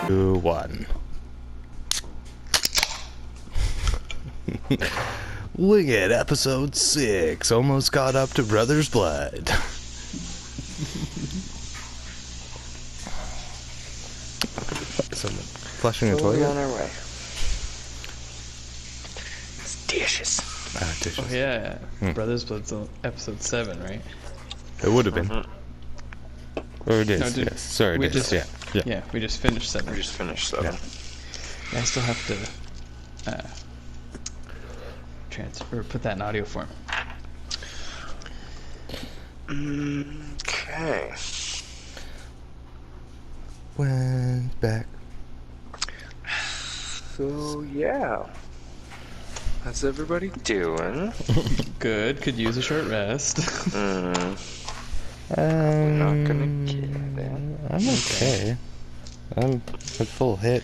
2, 1. Winget, episode 6. Almost got up to Brother's Blood. Someone flushing a toilet? On our way. It's dishes. Dishes. Oh yeah, Brothers Blood's episode 7, right? It would have been. Or it is, No, yes. Sorry, it is, yeah. Yeah, we just finished 7. We just finished 7. Yeah, I still have to transfer, put that in audio form. Okay. Went back. So, yeah. How's everybody doing? Good, could use a short rest. We're not gonna get it. I'm okay. I'm at full hit.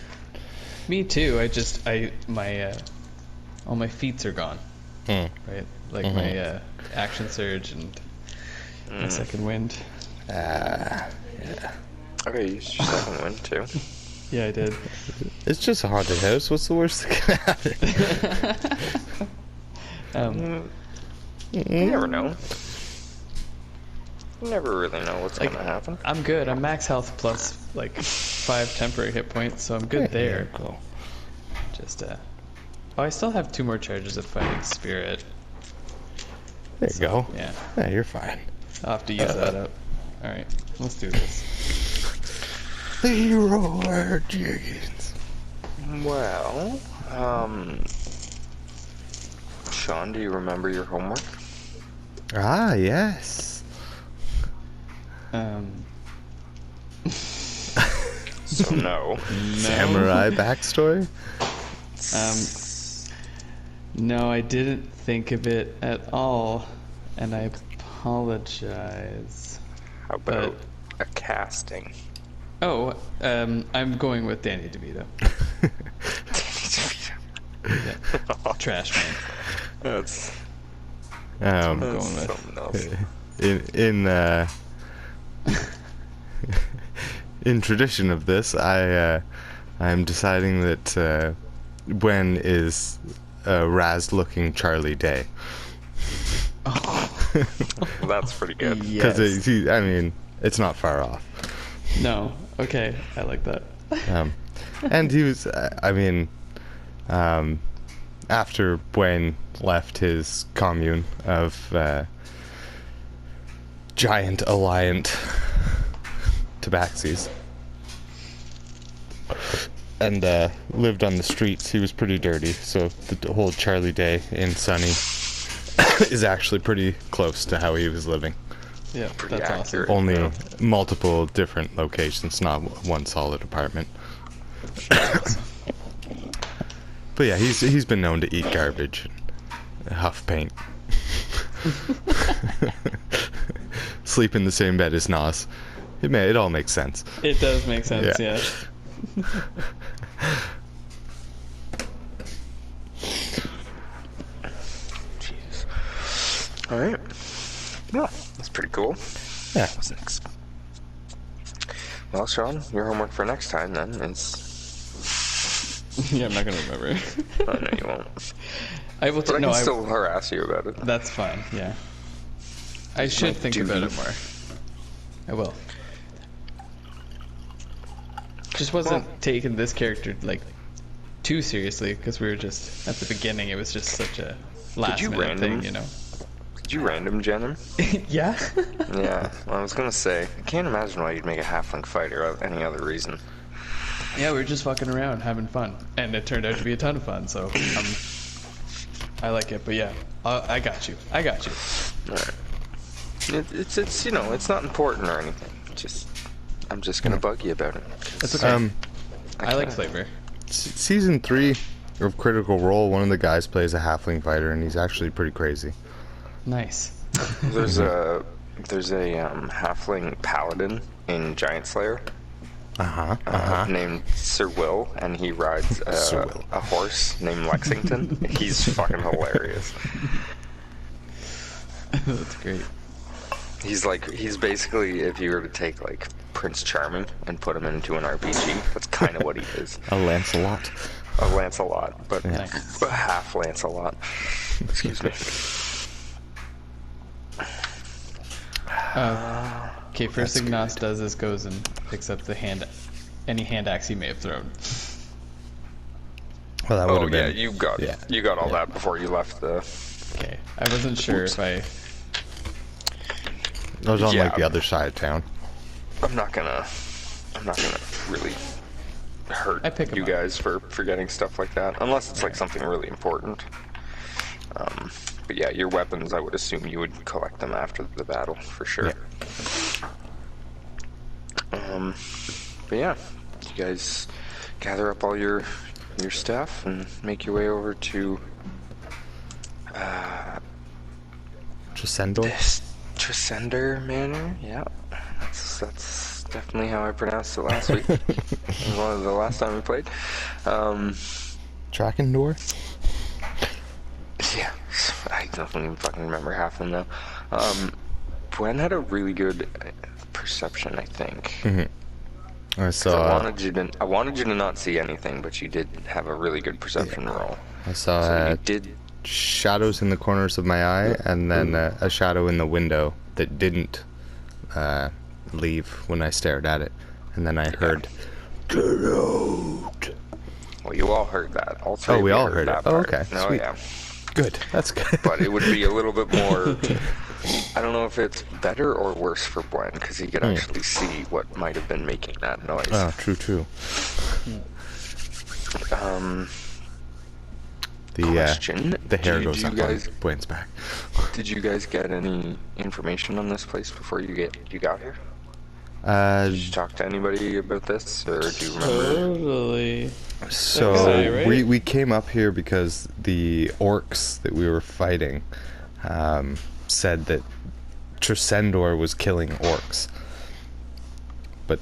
Me too, my all my feats are gone. Right? Like my action surge and my second wind. Yeah. Okay, you used your second one too. Yeah, I did. It's just a haunted house. What's the worst that can happen? You never know. You never really know what's gonna happen. I'm good. I'm max health plus like 5 temporary hit points, so I'm good there. Cool. Just oh, I still have 2 more charges of fighting spirit. There you go. Yeah, Yeah, you're fine. I'll have to use that up. All right, let's do this. Leroy Jenkins. Well, Sean, do you remember your homework? Ah, yes. So no. Samurai backstory? No, I didn't think of it at all, and I apologize. How about a casting? Oh, I'm going with Danny DeVito. Yeah. Trash man. That's I'm going with. something else. In tradition of this, I'm deciding that Gwen is a Raz-looking Charlie Day. That's pretty good. Yes. Because I mean, it's not far off. No. Okay, I like that. And he was, after Gwen left his commune of giant alliant tabaxis and lived on the streets, he was pretty dirty, so the whole Charlie Day in Sunny is actually pretty close to how he was living. Yeah, Pretty that's accurate. awesome. Only multiple different locations, not one solid apartment. But yeah, he's been known to eat garbage, and huff paint, sleep in the same bed as Nas. It all makes sense. It does make sense, yeah. Jesus. All right. Yeah, that's pretty cool. Yeah. What's next? Well, Sean, your homework for next time then is. Yeah, I'm not gonna remember. Oh no, you won't. I will. But I can still harass you about it. That's fine. Yeah. I should think about it more. I will. Just wasn't taking this character like too seriously because we were just at the beginning. It was just such a last minute thing, you know. Did you random gen him? Yeah. Yeah. Well, I was gonna say I can't imagine why you'd make a halfling fighter out of any other reason. Yeah, we were just fucking around, having fun, and it turned out to be a ton of fun. So I like it. But yeah, I got you. I got you. All right. It's you know, it's not important or anything. I'm just gonna bug you about it. It's okay. I like flavor. Season 3 of Critical Role, one of the guys plays a halfling fighter, and he's actually pretty crazy. Nice. There's a halfling paladin in Giant Slayer. Named Sir Will, and he rides a horse named Lexington. He's fucking hilarious. That's great. He's basically, if you were to take like Prince Charming and put him into an RPG. That's kind of what he is. A Lancelot. A Lancelot, but Yeah. a half Lancelot. Excuse me. Okay, first thing Nas does is goes and picks up any hand axe he may have thrown. Well, that would Oh have yeah, been. you got all that before you left the. Okay, I wasn't sure if I. I was on Yeah. like the other side of town. I'm not gonna really hurt I pick 'em you up. guys for forgetting stuff like that, unless it's like something really important. But yeah, your weapons, I would assume you would collect them after the battle for sure. Yeah. But yeah, you guys gather up all your stuff and make your way over to Tresendor? this Tresender Manor. Yeah, that's definitely how I pronounced it last week. It was one of the last time we played. Drakendor? Yeah, I don't even fucking remember half of them now. Gwen had a really good perception, I think. Mm-hmm. I 'Cause saw. I wanted you to not see anything, but you did have a really good perception roll. I saw So you did. shadows in the corners of my eye, and then a shadow in the window that didn't leave when I stared at it. And then I heard, "Get out!" Well, you all heard that. All three. Oh, of we you all heard heard that it. Oh, part. okay, Oh, sweet. yeah. Good. That's good. But it would be a little bit more. I don't know if it's better or worse for Gwen, because he could actually see what might have been making that noise. Oh, true. Question. The hair Do goes you up guys- on Gwen's back. Did you guys get any information on this place before you got here? Did you talk to anybody about this, or do you remember? Totally. So Okay, right? we came up here because the orcs that we were fighting said that Tresendor was killing orcs. But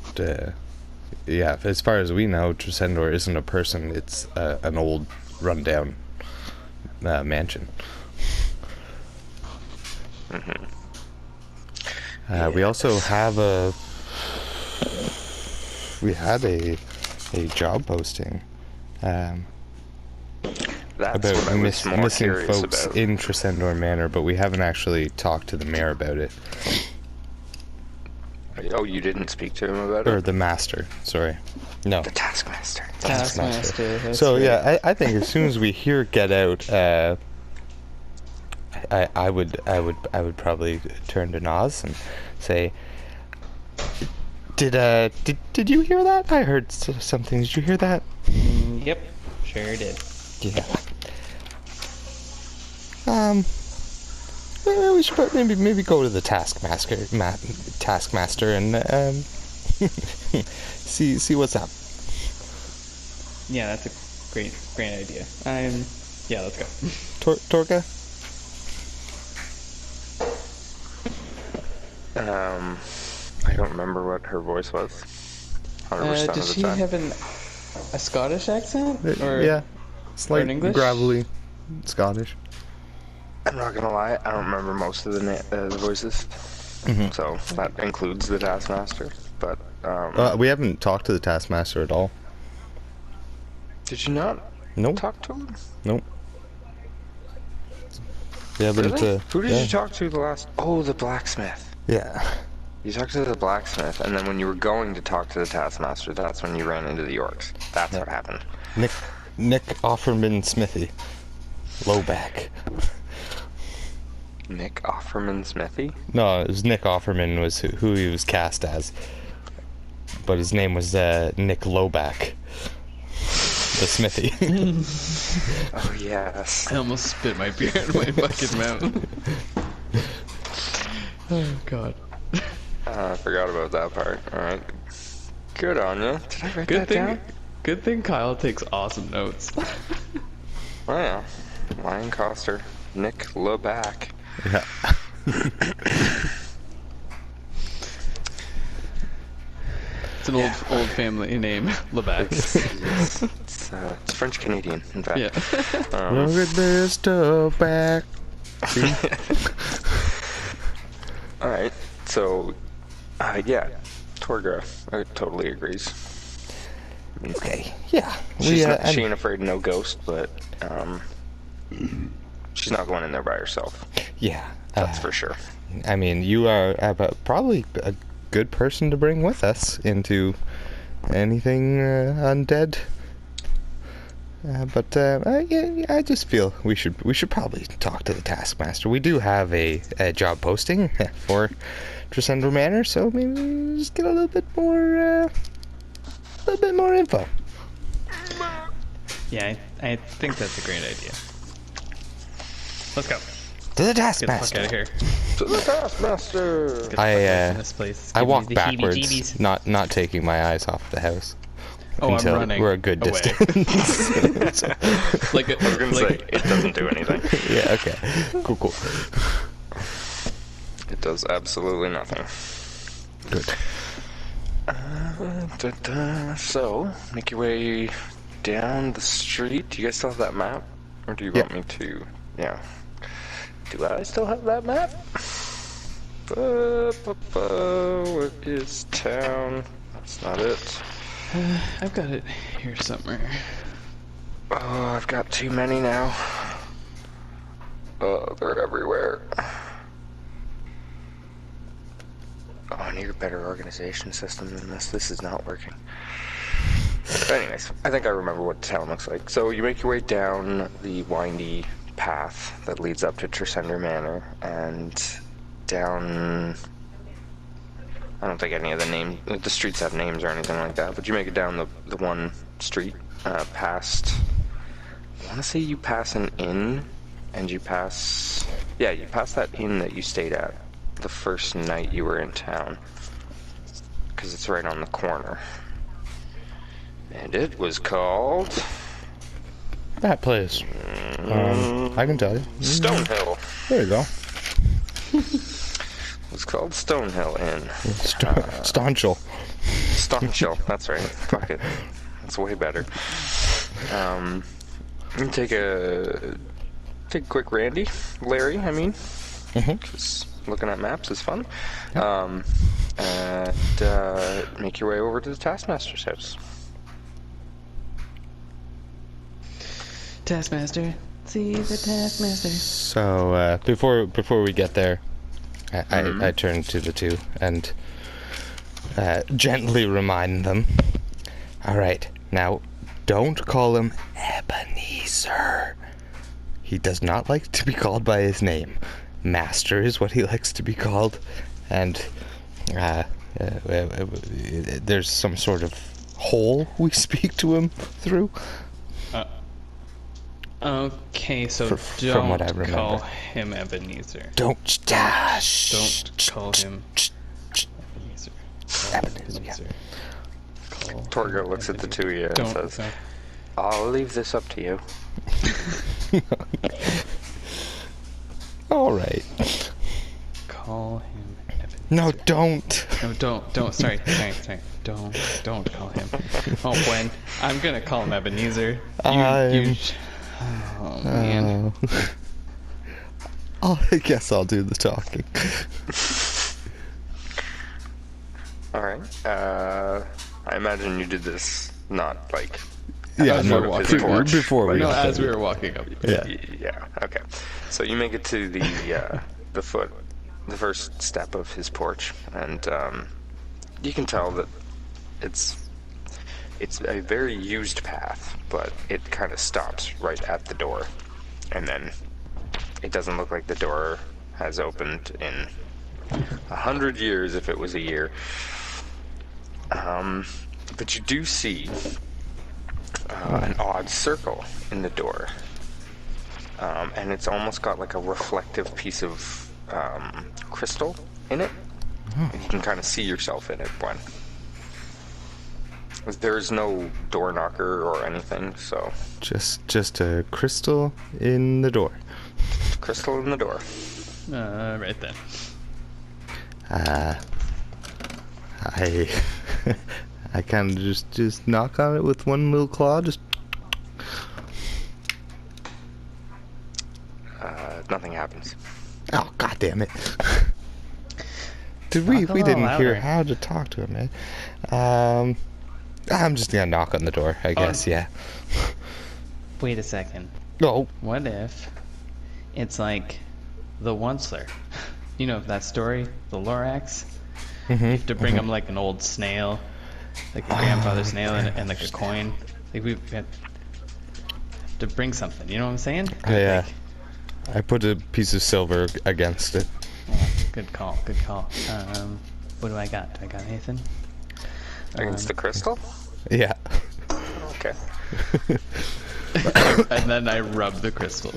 yeah, as far as we know, Tresendor isn't a person. It's an old, rundown mansion. We also have we had a job posting That's about what I was more missing curious folks about. in Tresendor Manor, but we haven't actually talked to the mayor about it. Oh, you didn't speak to him about Or it? the master, sorry. No. The Taskmaster. Taskmaster. That's So right. yeah, I think as soon as we hear "Get Out," I would probably turn to Nas and say, Did you hear that? I heard something. Did you hear that? Yep, sure did. Yeah. We should maybe go to the Taskmaster and see what's up. Yeah, that's a great idea. Yeah, let's go. Torga? I don't remember what her voice was. 100% Does of she the time. have a Scottish accent? Or Yeah. Slight in English? gravelly Scottish. I'm not gonna lie, I don't remember most of the voices. Mhm. So that includes the Taskmaster. But We haven't talked to the Taskmaster at all. did you not Nope. talk to him? Nope. We haven't. Really? Who did yeah. you talk to the last? Oh, the blacksmith. Yeah. You talked to the blacksmith, and then when you were going to talk to the Taskmaster, that's when you ran into the orcs. That's what happened. Nick Offerman Smithy. Low back. Nick Offerman Smithy? No, it was Nick Offerman was who he was cast as. But his name was Nick Lowback. The Smithy. Oh, yes. I almost spit my beer in my fucking mouth. Oh god. I forgot about that part. Alright. Good on you. Did I write Good that thing. down? Good thing Kyle takes awesome notes. Oh, yeah. Lion Coster. Nick Leback. Yeah. It's an old family name, Lebac. It's French Canadian, in fact. Yeah. Look at this stuff back. Alright, so, yeah. Torga totally agrees. Okay, yeah. She ain't afraid of no ghost, but she's not going in there by herself. Yeah. That's for sure. I mean, you are probably a good person to bring with us into anything undead. But I just feel we should probably talk to the Taskmaster. We do have a job posting for Tresendor Manor, so maybe just get a little bit more info. Yeah, I think that's a great idea. Let's go. To the Get the fuck Taskmaster. out of here. To the Taskmaster! Get the fuck away from this place. I Give me walk the backwards, heebie-jeebies. not taking my eyes off the house. Oh, until I'm running we're a good away. distance. Like I was gonna say, it doesn't do anything. Yeah, okay. Cool. It does absolutely nothing. Good. So, make your way down the street. Do you guys still have that map? Or do you want me to... Yeah. Do I still have that map? What is town? That's not it. I've got it here somewhere. Oh, I've got too many now. Oh, they're everywhere. Oh, I need a better organization system than this. This is not working. But anyways, I think I remember what the town looks like. So you make your way down the windy path that leads up to Tresendor Manor, and down... I don't think any of the streets have names or anything like that, but you make it down the one street past... I want to say you pass an inn, and you pass... Yeah, you pass that inn that you stayed at the first night you were in town, because it's right on the corner. And it was called... That place. I can tell you. Stonehill. There you go. It's called Stonehill Inn. Staunchel. Staunchel, that's right. Fuck it. That's way better. You take a quick Larry, I mean. Because looking at maps is fun. And make your way over to the Taskmaster's house. Taskmaster. See the Taskmaster. So before we get there, I turn to the two and gently remind them. All right, now don't call him Ebenezer. He does not like to be called by his name. Master is what he likes to be called, and there's some sort of hole we speak to him through. Okay, so from what I remember. Call him Ebenezer. Don't call him Ebenezer. Ebenezer. Torgo looks at the two of you and says, I'll leave this up to you. All right. Call him Ebenezer. No, don't. No, don't. Sorry. Don't call him. Oh, when I'm gonna call him Ebenezer. Oh man. I guess I'll do the talking. Alright. I imagine you did this not like... Yeah, as we were walking before we got as we were walking up. Yeah, okay. So you make it to the first step of his porch, and you can tell that it's a very used path, but it kind of stops right at the door, and then it doesn't look like the door has opened in 100 years if it was a year. But you do see an odd circle in the door, and it's almost got like a reflective piece of crystal in it. And you can kind of see yourself in it when there's no door knocker or anything, so just a crystal in the door. Crystal in the door. Right then. I kind of just knock on it with one little claw, just. Nothing happens. Oh, God damn it. Did we? Talk a We little didn't hear louder. how to talk to him, man. I'm just gonna knock on the door, I guess. Yeah. Wait a second. No. What if it's like the Onceler? You know that story, the Lorax? You have to bring him like an old snail, like a grandfather snail, and like a coin. Like we have to bring something. You know what I'm saying? Yeah. I put a piece of silver against it. Good call. Good call. What do I got? Do I got anything? Against the crystal? Yeah. Okay. And then I rub the crystal.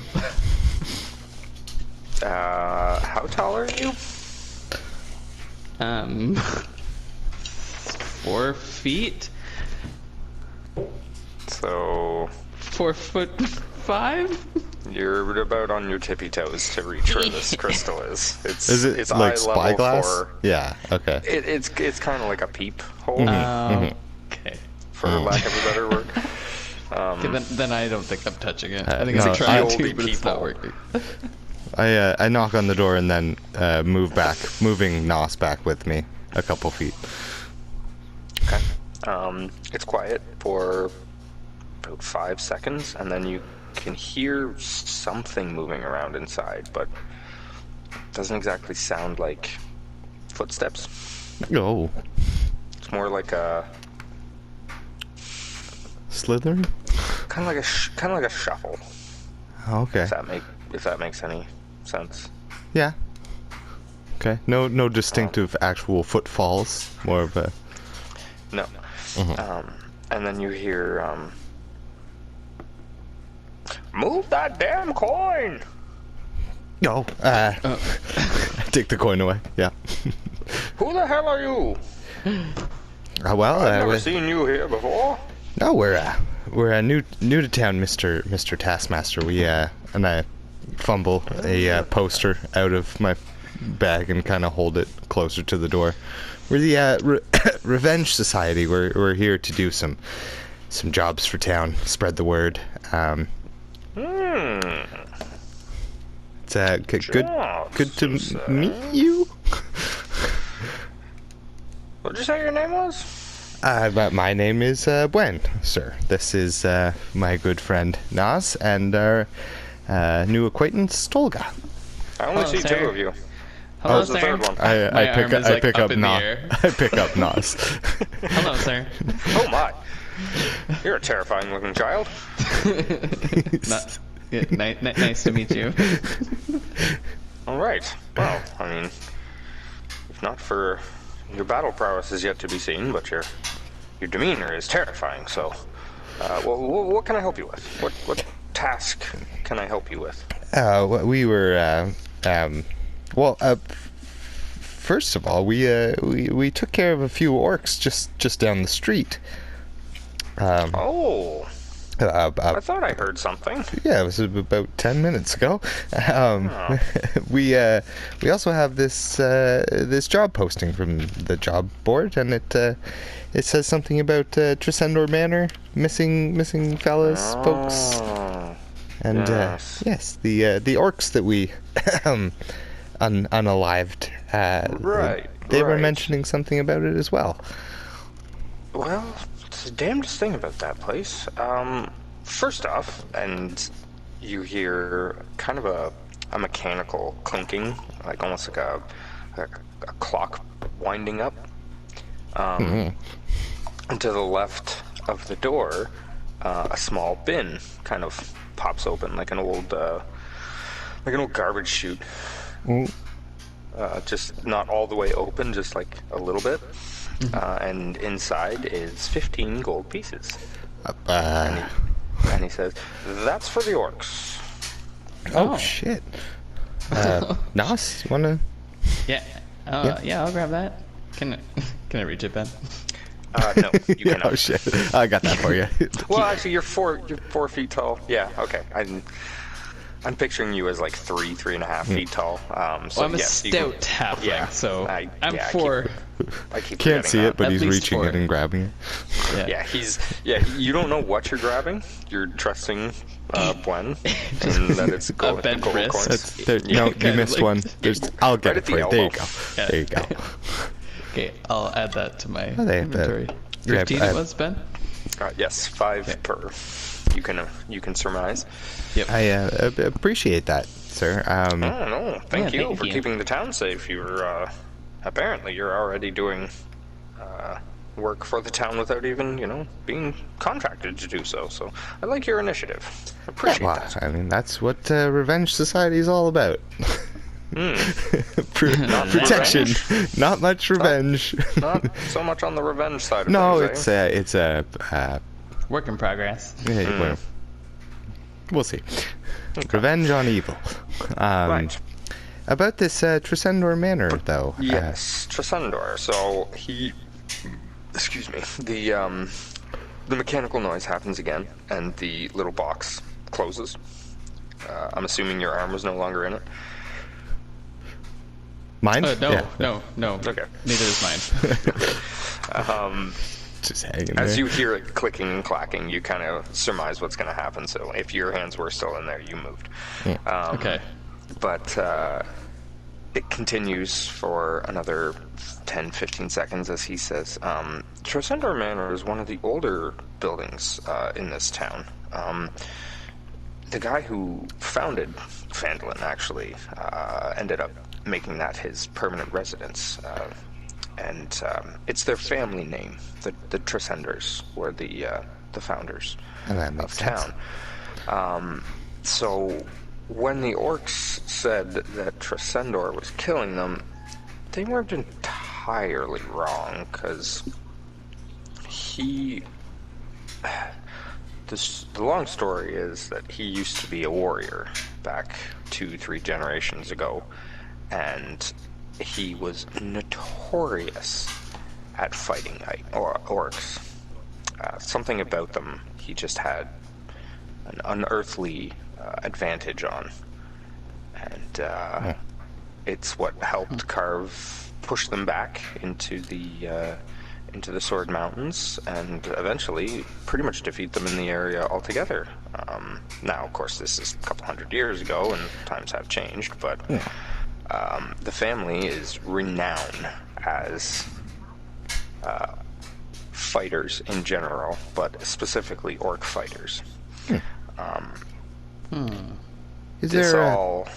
How tall are you? 4 feet. So 4'5". you're about on your tippy toes to reach where this crystal is. Is it it's like eye level spyglass? for. Yeah. Okay. It's kind of like a peep hole, Okay. for lack of a better word. Okay, then I don't think I'm touching it. I think no, I'm trying I- to, but it's not people. working. I knock on the door and then moving Nos back with me a couple feet. Okay. It's quiet for about 5 seconds, and then you can hear something moving around inside, but it doesn't exactly sound like footsteps. Oh. It's more like a Slytherin? kind of like a shuffle. Oh, okay. If that makes any sense. Yeah. Okay. No distinctive actual footfalls. More of a. No. And then you hear, move that damn coin! No. I take the coin away. Yeah. Who the hell are you? Well, I've never seen you here before. no, we're new to town, Mr. Taskmaster. We and I fumble a poster out of my bag and kind of hold it closer to the door. We're the Revenge Society. We're here to do some jobs for town, spread the word. It's good to meet you. What'd you say your name was? But my name is Gwen, sir. This is my good friend Nas and our new acquaintance Tolga. I only Hello, see sir. 2 of you. Hello, Where's the sir. third one? My I arm is, like, pick up up in the Nas. air. I pick up Nas. Hello, sir. Oh my! You're a terrifying looking child. Nice to meet you. All right. Well, I mean, if not for your battle prowess is yet to be seen, but your demeanor is terrifying. So, what can I help you with? What task can I help you with? We were first of all, we took care of a few orcs just down the street. I thought I heard something. Yeah, it was about 10 minutes ago. We also have this job posting from the job board, and it says something about Tresendor Manor, missing fellas, folks. And yes, the orcs that we unalived. They were mentioning something about it as well. Well, it's the damnedest thing about that place. First off, and you hear kind of a mechanical clinking, like almost like a clock winding up. And to the left of the door, a small bin kind of pops open, like an old garbage chute. Just not all the way open, just like a little bit. And inside is 15 gold pieces. And he says, "That's for the orcs." Oh shit! Nas, wanna? Yeah. Yeah, I'll grab that. Can I reach it, Ben? No, you cannot. Oh shit! I got that for you. Well, actually, you're 4 feet tall. Yeah, okay. I'm picturing you as like 3.5 feet tall. So I'm a yes, stout halfling, yeah, so I'm I 4. keep Can't forgetting see that. it, but At he's least reaching 4. it and grabbing it. Yeah. You don't know what you're grabbing. You're trusting Gwen, Just and that it's a gold bent wrist. coins. No, you kind of missed like- one. I'll get Right it at for the you. There you elbow. go. Yeah. There you go. Okay, I'll add that to my Oh, there, inventory. yeah, 15 it was, Ben? Yes, 5 Okay. per. You can surmise. Yep. I appreciate that, sir. Oh no, thank you thank for you. keeping the town safe. Apparently you're already doing work for the town without even being contracted to do so. So I like your initiative. Appreciate well, that. I mean, that's what Revenge Society is all about. Protection, Revenge? not much revenge. Not so much on the revenge side of No, things. eh? it's a Work in progress. well, we'll see. Revenge on evil. Right. About this Tresendor Manor, though. Yes, Tresendor. So excuse me, the mechanical noise happens again, and the little box closes. I'm assuming your arm was no longer in it. Mine? No. Okay. Neither is mine. Just hanging As there. you hear it clicking and clacking, you kind of surmise what's going to happen. So if your hands were still in there, you moved. Okay. But it continues for another 10-15 seconds as he says, Tresendor Manor is one of the older buildings in this town. The guy who founded Phandalin actually ended up making that his permanent residence. And it's their family name. The Tresendors were the founders Oh, that makes sense. town. So when the orcs said that Tresendor was killing them, they weren't entirely wrong, because the long story is that he used to be a warrior back 2-3 generations ago, and he was notorious at fighting orcs. Something about them he just had an unearthly advantage on, and it's what helped push them back into the Sword Mountains, and eventually pretty much defeat them in the area altogether. Now, of course, this is a couple hundred years ago, and times have changed, but the family is renowned as fighters in general, but specifically orc fighters. Is It's there all...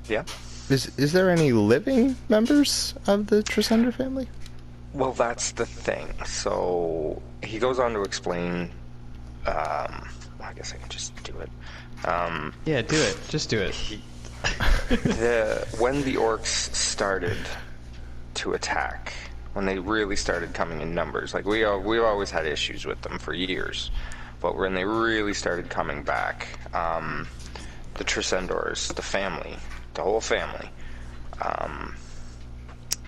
Yeah? is there any living members of the Tresendor family? Well, that's the thing. So he goes on to explain. I guess I can just do it. Yeah, do it. Just do it. When the orcs started to attack, when they really started coming in numbers, like we always had issues with them for years, but when they really started coming back, the Tresendors, the whole family,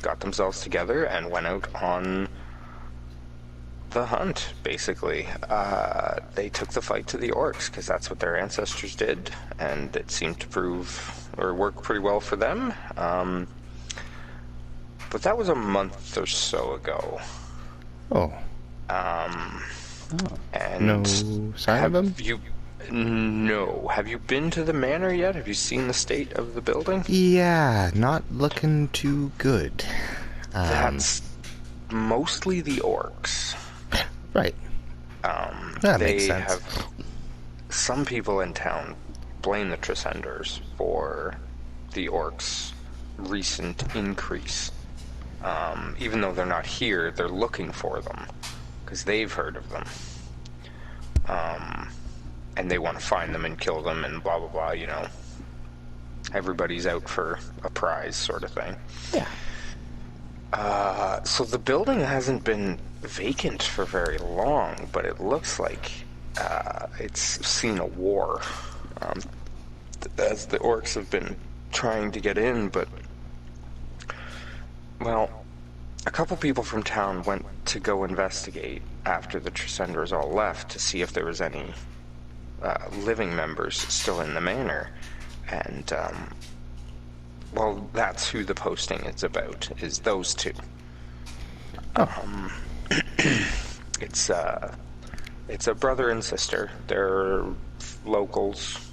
got themselves together and went out on the hunt, basically. They took the fight to the orcs, because that's what their ancestors did, and it seemed to work pretty well for them. But that was a month or so ago. Oh. And No sign of them? No. Have you been to the manor yet? Have you seen the state of the building? Yeah, not looking too good. That's mostly the orcs. Right. That makes sense. Some people in town blame the Tresendors for the orcs' recent increase. Even though they're not here, they're looking for them, because they've heard of them. And they want to find them and kill them and blah blah blah, Everybody's out for a prize sort of thing. Yeah. So the building hasn't been vacant for very long, but it looks like it's seen a war, as the orcs have been trying to get in, but, well, a couple people from town went to go investigate after the Tresendors all left to see if there was any living members still in the manor, And, well, that's who the posting is about, is those two. It's a brother and sister. They're locals.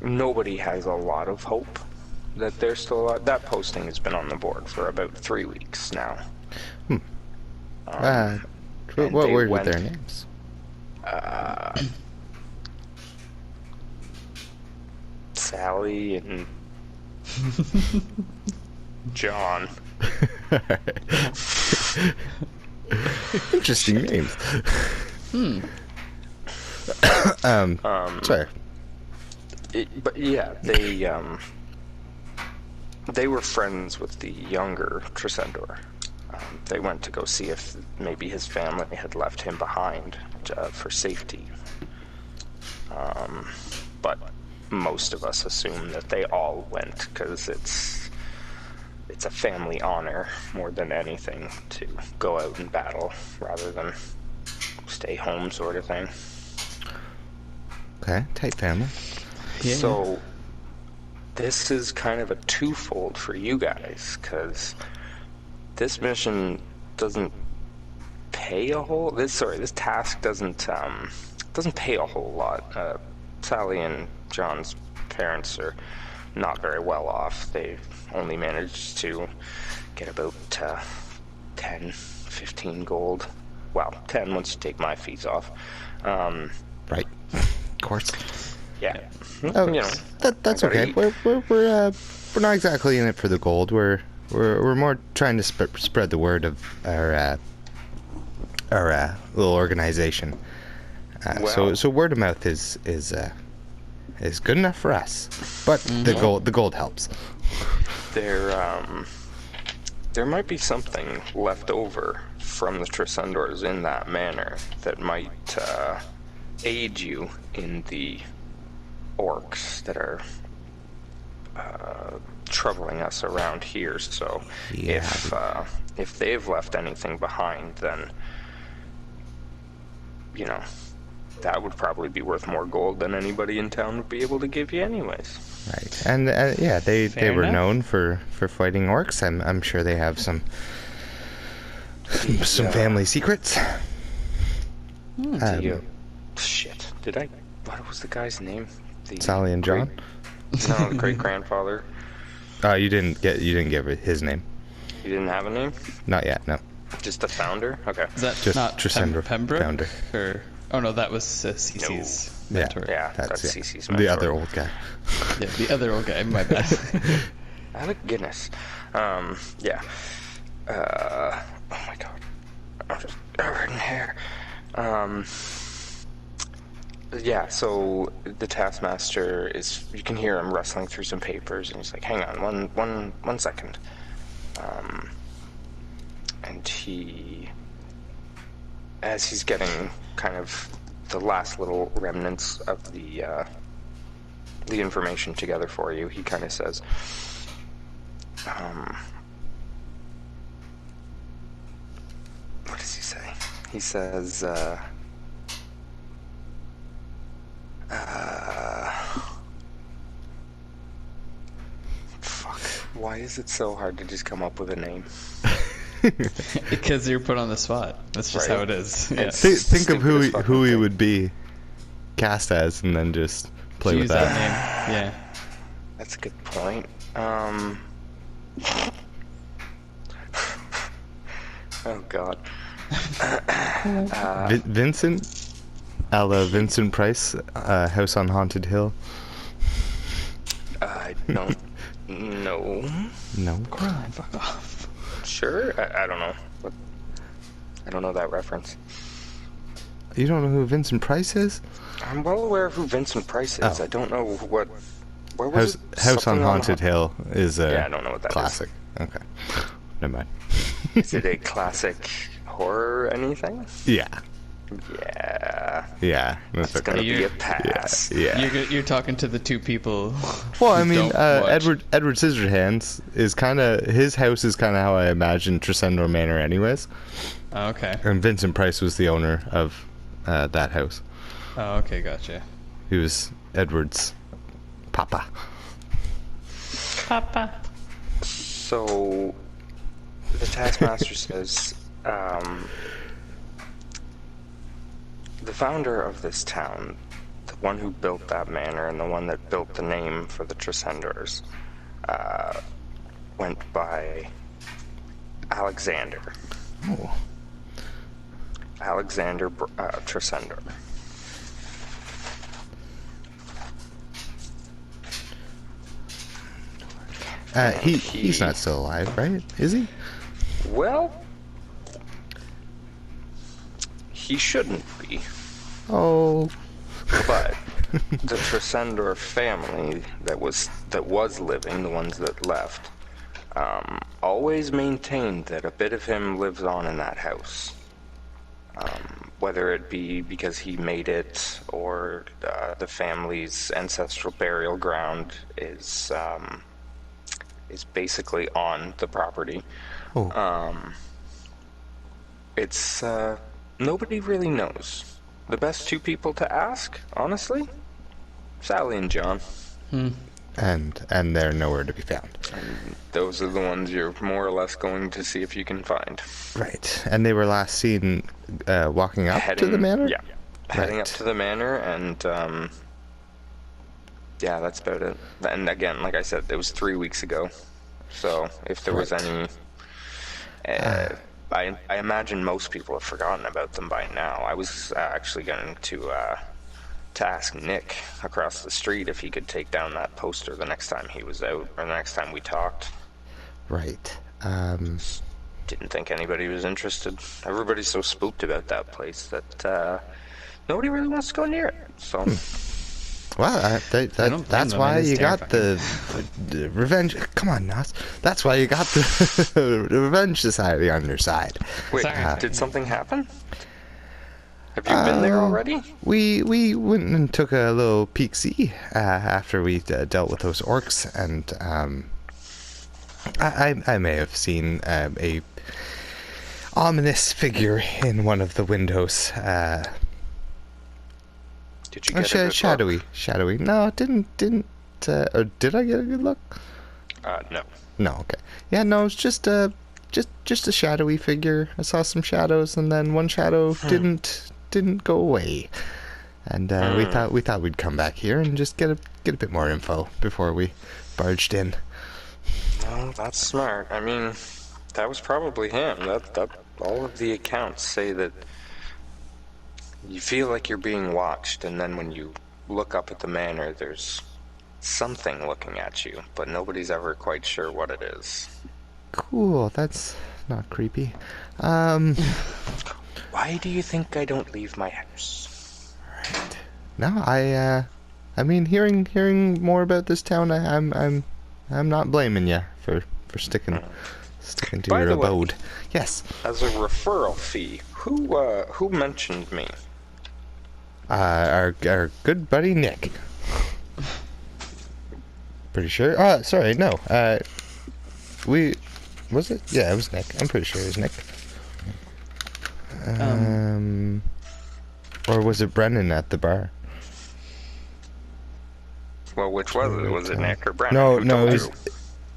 Nobody has a lot of hope that they're still alive. That posting has been on the board for about 3 weeks now. What were their names? Sally and John. Interesting names. Sorry. But yeah, they were friends with the younger Tresendor. They went to go see if maybe his family had left him behind for safety. But most of us assume that they all went because it's a family honor more than anything to go out and battle rather than stay home sort of thing. Okay, tight family. Yeah. So this is kind of a twofold for you guys because this mission doesn't pay a whole. This task doesn't pay a whole lot. Sally and John's parents are not very well off. They've only managed to get about 10, 15 gold. Well, 10 once you take my fees off. Right. Of course. Yeah. Oh, that's okay. We're not exactly in it for the gold. We're more trying to spread the word of our little organization. So word of mouth is good enough for us. But the gold helps. There might be something left over from the Tresendors in that manor that might aid you in the orcs that are troubling us around here. So if they've left anything behind, then that would probably be worth more gold than anybody in town would be able to give you anyways. Right. And they were known for fighting orcs. I'm sure they have some family secrets. Shit. What was the guy's name? Sally and John? No, great grandfather. You didn't give his name. You didn't have a name? Not yet, no. Just the founder? Okay. Is that just not Tresendor Pembroke? founder. Oh no, that was Cece's mentor. Yeah, that's Cece's mentor. The other old guy. Yeah, the other old guy. My bad. Alec Guinness. Yeah. Oh my god. I'm just covered in hair. Yeah, so the Taskmaster you can hear him rustling through some papers, and he's like, hang on, one second. And as he's getting kind of the last little remnants of the information together for you, he kind of says, what does he say? He says, fuck. Why is it so hard to just come up with a name? Because you're put on the spot. That's just how it is. Yeah. Think of who he would be cast as, and then just play with that name. Yeah. That's a good point. Oh god. Vincent? A la Vincent Price, House on Haunted Hill. I don't know. No. Coraline, fuck off. Sure? I don't know. I don't know that reference. You don't know who Vincent Price is? I'm well aware of who Vincent Price is. I don't know what... Where House was it? House on Haunted Hill is a I don't know what that classic. Okay. Never mind. Is it a classic horror anything? Yeah. Yeah. That's It's gonna be a pass. Yeah. You're talking to the two people. Well, I mean, don't watch. Edward Scissorhands is kind of, his house is kind of how I imagine Tresendor Manor, anyways. Oh, okay. And Vincent Price was the owner of that house. Oh, okay, gotcha. He was Edward's papa. Papa. So, the Taskmaster says, the founder of this town, the one who built that manor and the one that built the name for the Tresendors, went by Alexander. Oh. Alexander Tresendor. He's not still alive, right? Is he? Well, he shouldn't be. Oh. But the Tresendor family that was living, the ones that left, always maintained that a bit of him lives on in that house. Whether it be because he made it or the family's ancestral burial ground is basically on the property. Oh. It's nobody really knows. The best two people to ask, honestly, Sally and John. And they're nowhere to be found. And those are the ones you're more or less going to see if you can find. Right. And they were last seen walking up to the manor? Yeah. Heading Right. up to the manor, and yeah, that's about it. And again, like I said, it was 3 weeks ago. So if there was any... I imagine most people have forgotten about them by now. I was actually going to task Nick across the street if he could take down that poster the next time he was out, or the next time we talked. Right. Didn't think anybody was interested. Everybody's so spooked about that place that nobody really wants to go near it. So... Well, that's why you got the revenge. Come on, Nas. That's why you got the Revenge Society on your side. Wait, Sorry. did something happen? Have you been there already? We went and took a little peek-see after we dealt with those orcs, and I may have seen a ominous figure in one of the windows. Did you get a good look? Shadowy. No, didn't. Or did I get a good look? No. No. Okay. Yeah. No. It's just a shadowy figure. I saw some shadows, and then one shadow didn't go away. And we thought we'd come back here and just get a bit more info before we barged in. Well, that's smart. I mean, that was probably him. That all of the accounts say that you feel like you're being watched, and then when you look up at the manor, there's something looking at you, but nobody's ever quite sure what it is. Cool. That's not creepy. Why do you think I don't leave my house? Right. No, I mean, hearing more about this town, I'm not blaming you for sticking to By your the way, abode. Yes. As a referral fee, who mentioned me? Our good buddy Nick. Pretty sure. Sorry, no. Was it? Yeah, it was Nick. I'm pretty sure it was Nick. Or was it Brennan at the bar? Well, which was it? Was it Nick or Brennan? No, Who no, told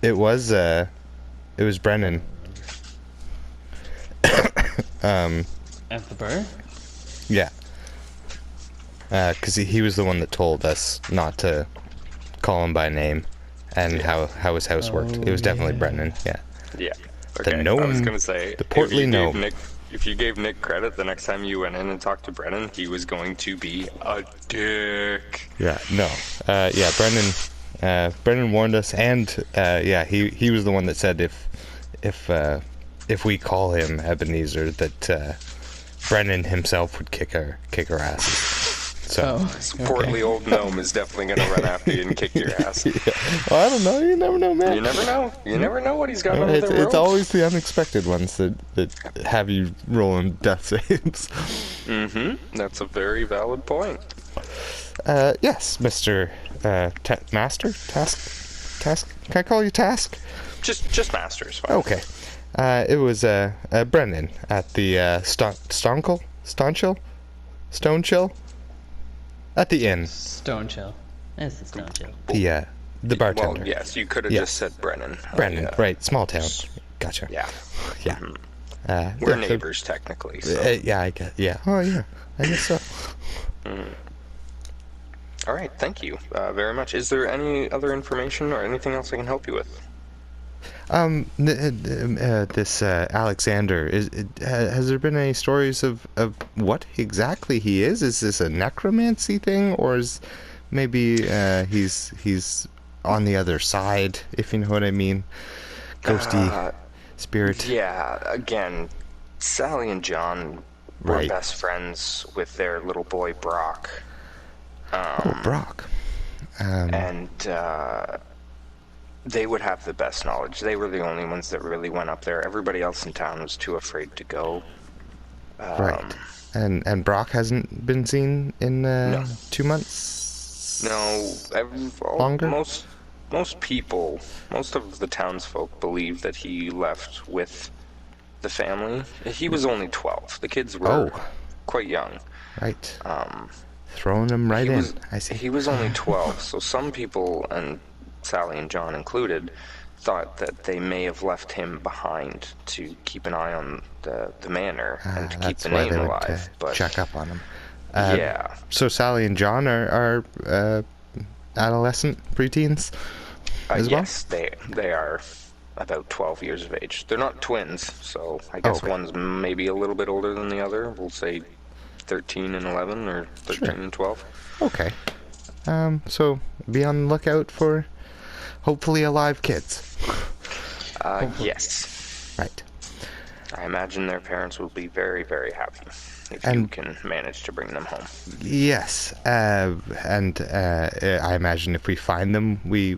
it was Brennan. At the bar? Yeah. Because he was the one that told us not to call him by name and how his house worked. It was definitely Brennan, yeah. Yeah. The Okay. gnome, I was gonna say, the portly gnome. If you gave Nick credit the next time you went in and talked to Brennan, he was going to be a dick. Yeah, no. Yeah, Brennan warned us, and yeah, he was the one that said if we call him Ebenezer, that Brennan himself would kick our asses. So This portly old gnome is definitely going to run after you and kick your ass. yeah. Well, I don't know. You never know, man. You never know. You never know what he's got under the robe. It's always the unexpected ones that have you rolling death saves. Mm-hmm. That's a very valid point. Yes, Mr. Master? Task? Can I call you Task? Just Master is fine. Okay. It was Brennan at the Stonechill? At the inn. Stone Chill. It's the Stone Chill. The bartender. Well, yes, you could have just said Brennan. Brennan, right? Small town. Gotcha. Yeah. Yeah. We're neighbors technically. So. Yeah, I guess. Yeah. Oh, yeah. I guess so. All right. Thank you very much. Is there any other information or anything else I can help you with? This Alexander, has there been any stories of what exactly he is? Is this a necromancy thing, or is maybe he's on the other side, if you know what I mean? Ghosty spirit. Yeah, again, Sally and John were best friends with their little boy Brock. Brock. And they would have the best knowledge. They were the only ones that really went up there. Everybody else in town was too afraid to go. Right. And Brock hasn't been seen in 2 months? No. Longer? Most people, most of the townsfolk believe that he left with the family. He was only 12. The kids were quite young. Right. Throwing them right in. I see. He was only 12, so some people, and Sally and John included, thought that they may have left him behind to keep an eye on the manor and to keep the name alive. But check up on him. Yeah. So Sally and John are adolescent preteens as well? Yes, they are about 12 years of age. They're not twins, so I guess one's maybe a little bit older than the other. We'll say 13 and 11 or 13 and 12. Okay. So be on the lookout for hopefully alive kids. Yes. Right. I imagine their parents will be very, very happy if you can manage to bring them home. Yes. And I imagine if we find them, we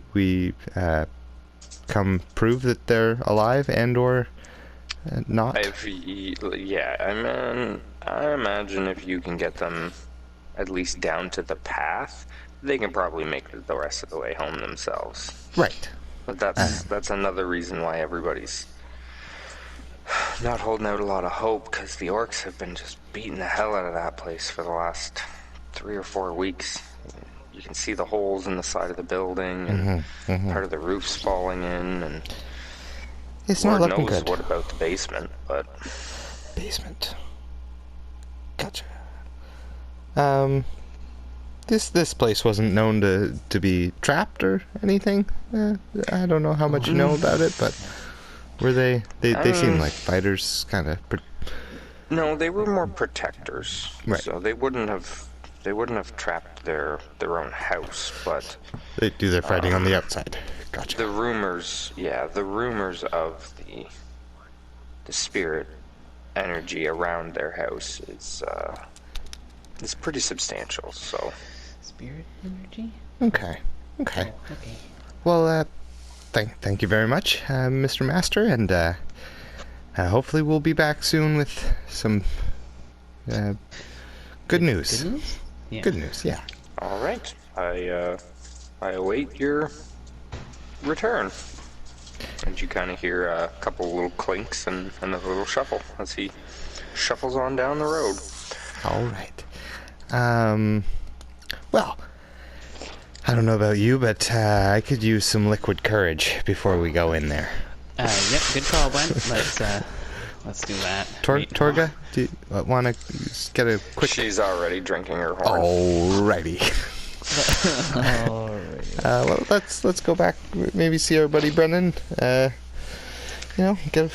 come prove that they're alive and or not. I imagine if you can get them at least down to the path, they can probably make the rest of the way home themselves. Right. But that's another reason why everybody's not holding out a lot of hope, because the orcs have been just beating the hell out of that place for the last 3 or 4 weeks. You can see the holes in the side of the building, and part of the roof's falling in, and it's not looking knows good. What about the basement? But basement. Gotcha. This place wasn't known to be trapped or anything. I don't know how much you know about it, but were they seem like fighters, kind of. No, they were more protectors. Right. So they wouldn't have trapped their own house, but they do their fighting on the outside. Gotcha. The rumors of the spirit energy around their house is pretty substantial. So spirit energy. Okay. Well, thank you very much, Mr. Master, and hopefully we'll be back soon with some good news. Good news? Yeah. Good news. Yeah. All right. I await your return. And you kind of hear a couple little clinks and a little shuffle as he shuffles on down the road. All right. Well, I don't know about you, but I could use some liquid courage before we go in there. Yep, good call, Gwen. Let's do that. Torga, do you want to get a quick... She's already drinking her horn. Alrighty. Well, let's go back, maybe see our buddy Brennan, get a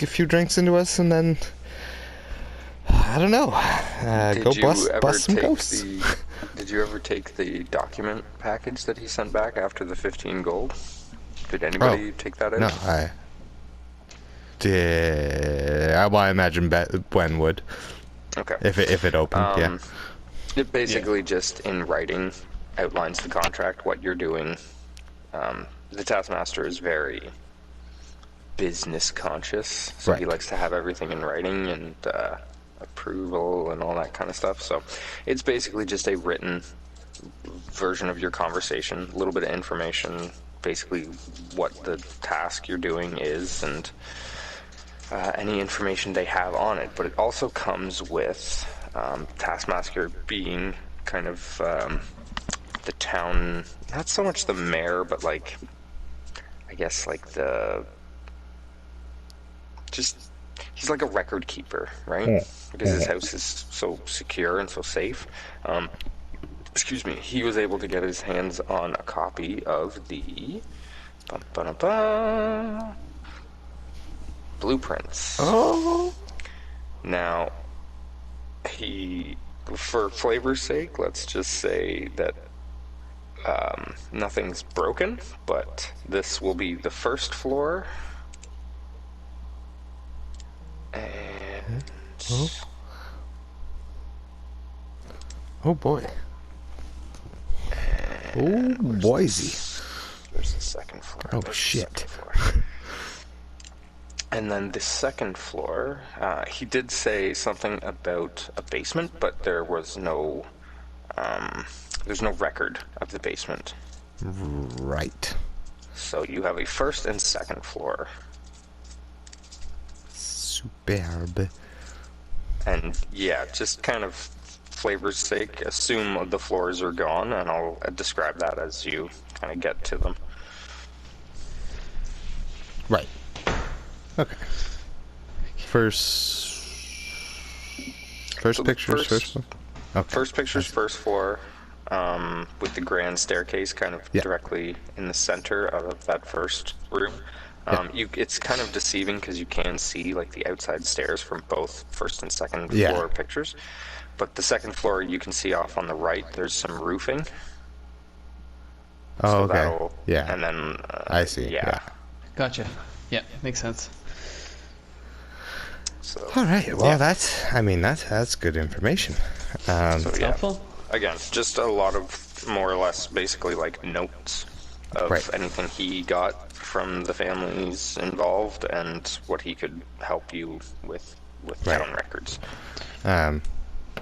few drinks into us, and then, I don't know, go bust some ghosts. Did you ever take the document package that he sent back after the 15 gold? Did anybody take that out? No, I did. Well, I imagine Gwen would. Okay. If it opened, yeah. It basically just in writing outlines the contract, what you're doing. The Taskmaster is very business conscious, so he likes to have everything in writing and approval and all that kind of stuff. So it's basically just a written version of your conversation, a little bit of information, basically what the task you're doing is, and any information they have on it. But it also comes with Taskmaster being kind of the town, not so much the mayor, but like, I guess like he's like a record keeper, right? Because his house is so secure and so safe. Excuse me. He was able to get his hands on a copy of the blueprints. Oh. Now, for flavor's sake, let's just say that nothing's broken, but this will be the first floor. And... Oh boy. Oh, Boise. There's the second floor. Oh, shit. And then the second floor, he did say something about a basement, but there was no, there's no record of the basement. Right. So you have a first and second floor. Superb. And yeah, just kind of flavor's sake, assume the floors are gone, and I'll describe that as you kind of get to them. Right. Okay. First pictures, first floor? Okay. First picture's first floor, with the grand staircase kind of directly in the center of that first room. It's kind of deceiving because you can see like the outside stairs from both first and second floor pictures. But the second floor you can see off on the right, there's some roofing. Oh, okay. Yeah. And then... I see. Yeah. Gotcha. Yeah, makes sense. So, all right. Well, that's good information. Helpful? Again, just a lot of more or less basically like notes of anything he got from the families involved and what he could help you with town records.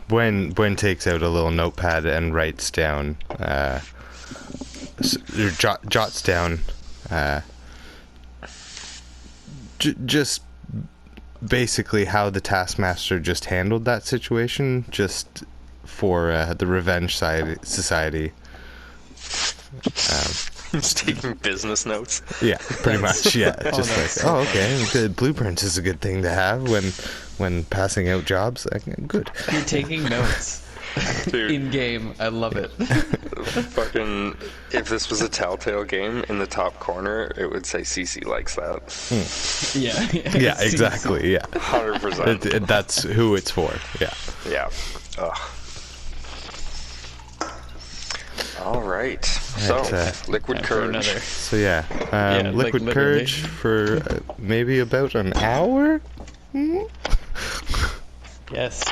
When takes out a little notepad and writes down, jots down, just basically how the Taskmaster just handled that situation, just for the Revenge Society. Just taking business notes. Yeah, pretty much. Yeah, just okay. Good blueprints is a good thing to have when passing out jobs. Good. You're taking notes. Dude. In game. I love it. Fucking, if this was a Telltale game, in the top corner it would say CC likes that. Yeah, exactly. Yeah, 100%. That's who it's for. Yeah. Ugh. All right. So, liquid courage. So liquid courage for maybe about an hour. Yes.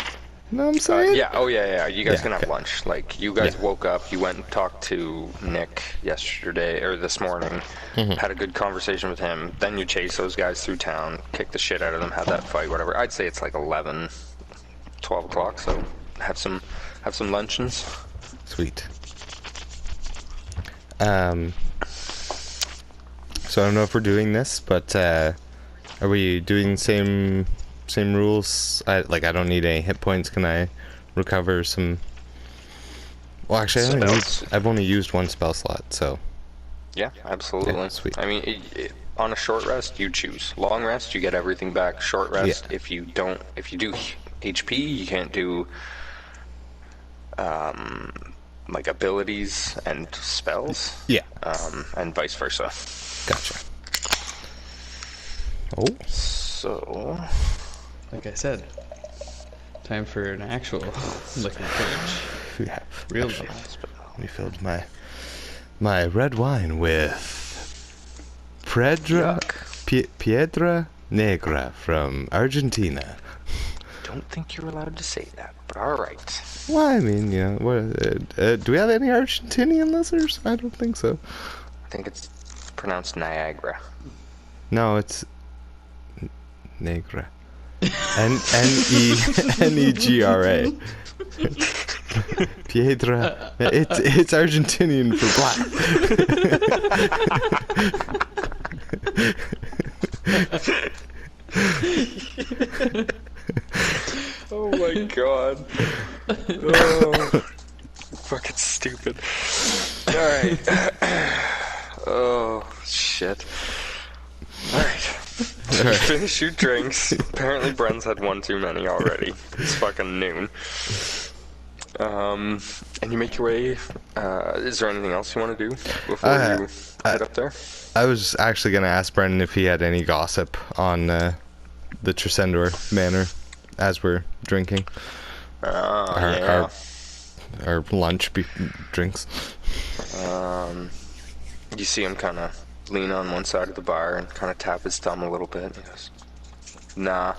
No, I'm saying. Yeah. You guys can have lunch. Like, you guys woke up, you went and talked to Nick yesterday or this morning, had a good conversation with him. Then you chase those guys through town, kick the shit out of them, had that fight, whatever. I'd say it's like 11, 12 o'clock. So have some luncheons. Sweet. So I don't know if we're doing this, but are we doing the same rules? I don't need any hit points. Can I recover some? Well, actually, I've only used one spell slot, so. Yeah, absolutely. Yeah, sweet. I mean, on a short rest, you choose. Long rest, you get everything back. Short rest, if you do HP, you can't do like abilities and spells. Yeah. And vice versa. Gotcha. Oh. So, like I said, time for an actual liquid courage. Yeah. Real actually, life. refilled my red wine with Piedra Negra from Argentina. Don't think you're allowed to say that, but all right. Well, I mean, do we have any Argentinian listeners? I don't think so. I think it's pronounced Niagara. No, it's Negra. Negra. Piedra. It's Argentinian for black. Oh my god. Oh. Fucking stupid. Alright. Oh, shit. Alright. You finish your drinks. Apparently Bren's had one too many already. It's fucking noon. And you make your way. Is there anything else you want to do before you head up there? I was actually going to ask Brendan if he had any gossip on the Tresendor Manor as we're drinking. Yeah. Our lunch drinks. You see him kind of lean on one side of the bar and kind of tap his thumb a little bit. He goes, Nah,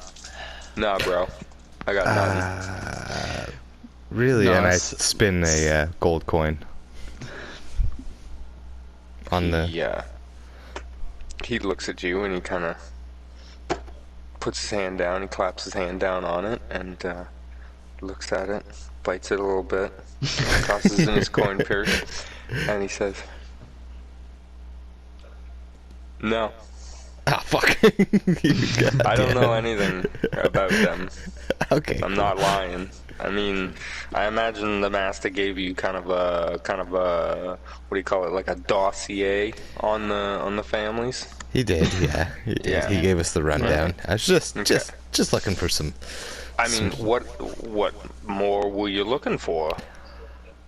bro. I got nothing. Really? No, and I it's- spin a gold coin on the... Yeah. He looks at you and he kind of puts his hand down. He claps his hand down on it and looks at it, bites it a little bit, tosses in his coin purse, and he says, No. Ah, fuck. I don't know anything about them. Okay. I'm not lying. I mean, I imagine the master gave you kind of a what do you call it, like a dossier on the families. He did, yeah. He did. Yeah. He gave us the rundown. I was just Okay. looking for some... I mean, what more were you looking for?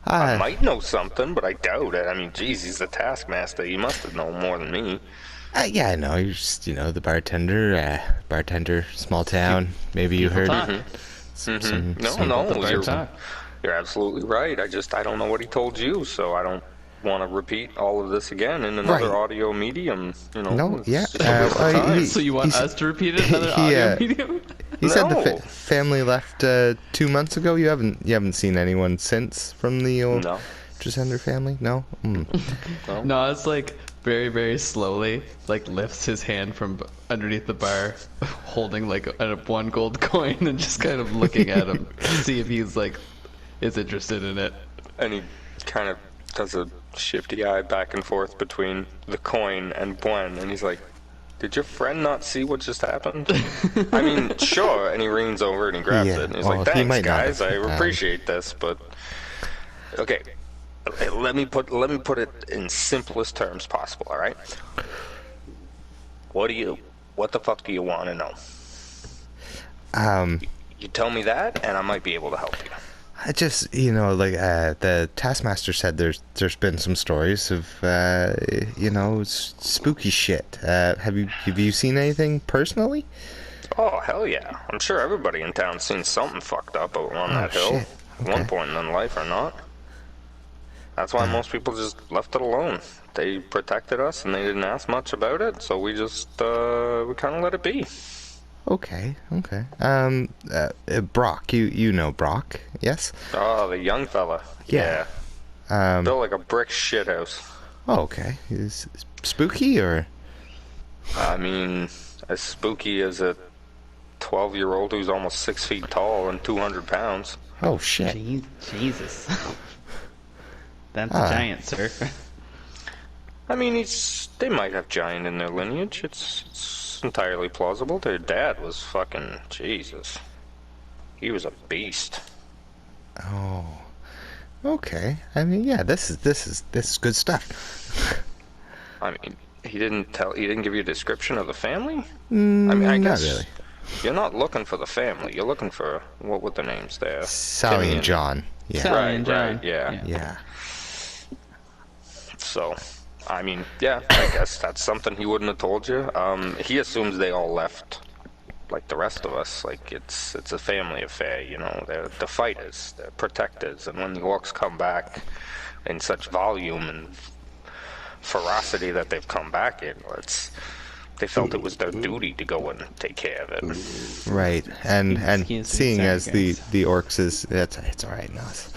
I might know something, but I doubt it. I mean, geez, he's the taskmaster. He must have known more than me. Yeah, I know. You're just, the bartender, small town. Maybe you heard talk. some... No, you're absolutely right. I don't know what he told you, so I don't want to repeat all of this again in another Right. audio medium. No, yeah. It's just a waste of time. So you want us to repeat it another he, audio medium? He said the No. family left 2 months ago. You haven't seen anyone since from the old No. Tresender family? No? No, it's like very, very slowly, like lifts his hand from underneath the bar, holding like one gold coin and just kind of looking at him to see if he's like is interested in it. And he kind of does a shifty eye back and forth between the coin and Gwen, and he's like, "Did your friend not see what just happened?" I mean, sure. And he leans over and he grabs Yeah, it, and he's well, like, he "Thanks, might not guys. I have, appreciate this, but okay. Let me put it in simplest terms possible. All right. What the fuck do you want to know? You tell me that, and I might be able to help you." I just, the taskmaster said there's been some stories of, spooky shit. Have you seen anything personally? Oh, hell yeah. I'm sure everybody in town's seen something fucked up on that hill. Shit. At one Okay. point in their life or not. That's why most people just left it alone. They protected us and they didn't ask much about it, so we just, we kind of let it be. Okay. Brock, you know Brock, yes? Oh, the young fella. Yeah. Built like a brick shithouse. Oh, okay. Is spooky or? I mean, as spooky as a 12-year-old who's almost 6 feet tall and 200 pounds. Oh shit. Jesus. That's a giant, sir. I mean, they might have giant in their lineage. It's entirely plausible. Their dad was fucking Jesus. He was a beast. Oh. Okay. I mean, yeah. This is good stuff. I mean, he didn't give you a description of the family? I Mm, mean, I not guess really. you're not looking for the family. You're looking for what were the names there? Sally Timmy and John. Yeah. Sally and John. Right, yeah. Yeah. So, I mean, yeah, I guess that's something he wouldn't have told you. He assumes they all left, like the rest of us. Like it's a family affair, you know. They're the fighters, they're protectors, and when the orcs come back in such volume and ferocity that they've come back in, they felt it was their duty to go and take care of it. Right. And Excuse me, seeing sorry, as guys. the orcs is it's all right, Nas.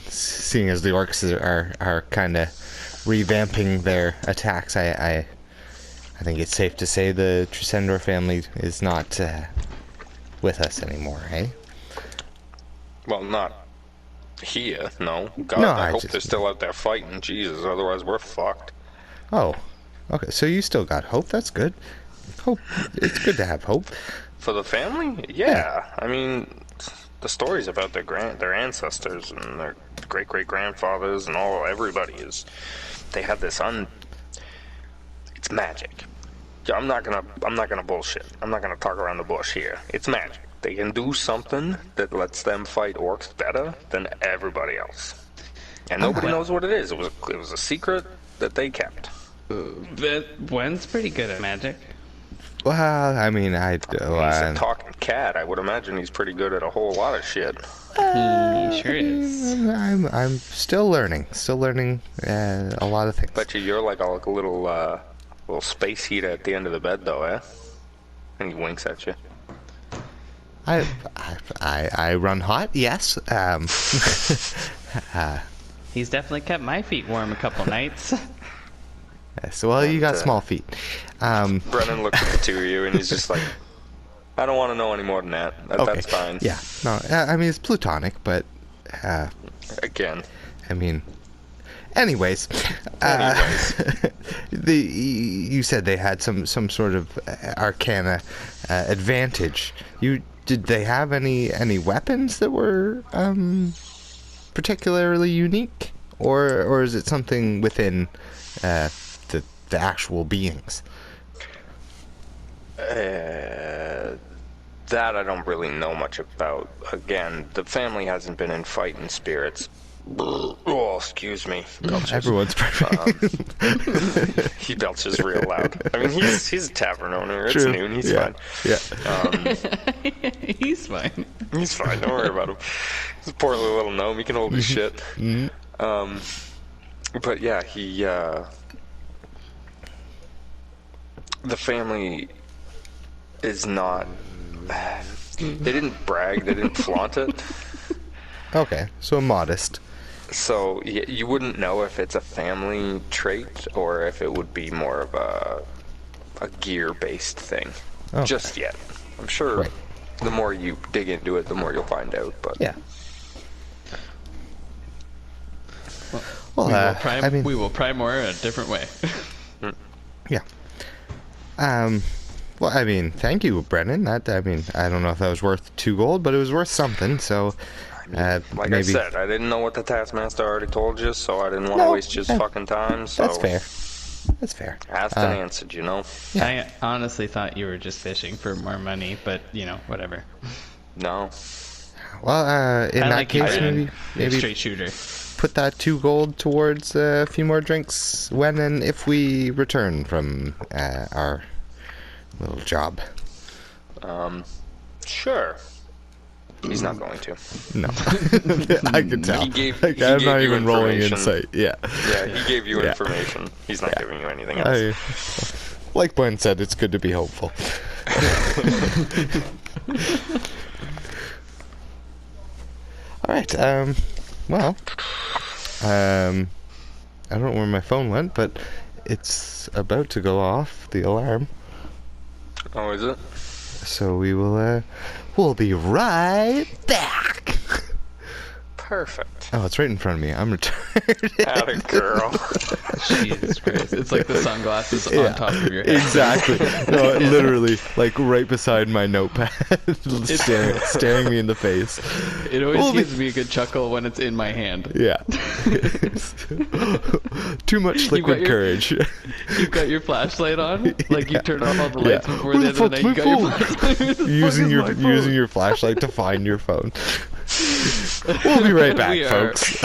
Seeing as the orcs are kind of revamping their attacks, I think it's safe to say the Tresendor family is not with us anymore, eh? Well, not here, no. God, No, I I hope just- they're still out there fighting. Jesus, otherwise we're fucked. Oh, okay. So you still got hope. That's good. Hope. It's good to have hope. For the family? Yeah. I mean, the stories about their ancestors and their great-great-grandfathers and everybody is, they have this it's magic. Yeah, I'm not gonna bullshit. I'm not gonna talk around the bush here. It's magic. They can do something that lets them fight orcs better than everybody else, and nobody knows what it is. It was a secret that they kept. But Gwen's pretty good at magic. Well, I mean, He's a talking cat. I would imagine he's pretty good at a whole lot of shit. He sure is. I'm still learning a lot of things. Bet you're like a little space heater at the end of the bed, though, eh? And he winks at you. I run hot, yes. He's definitely kept my feet warm a couple nights. Yes, well, you got small feet. Brennan looks at the two of you, and he's just like, I don't want to know any more than that. Okay. That's fine. Yeah, no, I mean, it's platonic, but... Again. I mean... Anyways. You said they had some sort of arcana advantage. Did they have any weapons that were particularly unique? Or is it something within... the actual beings? That I don't really know much about. Again, the family hasn't been in fighting spirits. Oh, excuse me. Belches. Everyone's perfect. He belches real loud. I mean, he's a tavern owner. It's True. noon. He's Yeah. fine. He's fine. He's fine. Don't worry about him. He's a poor little gnome. He can hold his shit. Mm-hmm. But yeah, he... the family is not... They didn't brag. They didn't flaunt it. Okay, so modest. So you wouldn't know if it's a family trait or if it would be more of a gear-based thing. Okay. Just yet. I'm sure the more you dig into it, the more you'll find out. But Yeah. Well, we will pry more a different way. Yeah. Well, I mean, thank you, Brennan. I don't know if that was worth 2 gold, but it was worth something, so... like maybe... I said, I didn't know what the Taskmaster already told you, so I didn't want to waste his fucking time, so... That's fair. That's fair. Asked and answered, you know? Yeah. I honestly thought you were just fishing for more money, but, whatever. No. Well, in I that like you, case, Brennan. maybe Straight shooter. put that 2 gold towards a few more drinks when and if we return from our little job. Sure. He's not going to. No. I can tell. He gave I'm not you even rolling information. insight. Yeah. Yeah, he gave you Yeah. information. He's not giving you anything else. Like Gwen said, it's good to be hopeful. All right. Well, I don't know where my phone went, but it's about to go off, the alarm. Oh, is it? So we'll be right back. Perfect. Oh, it's right in front of me. I'm retarded. Atta girl. Jesus Christ. It's like the sunglasses on top of your head. Exactly. No, literally, like right beside my notepad, staring me in the face. It always gives me a good chuckle when it's in my hand. Yeah. Too much liquid courage. You've got your flashlight on? Like you turn off all the lights before Where the end of the night. You got your flashlight. using your flashlight to find your phone. We'll be right back, We are. folks.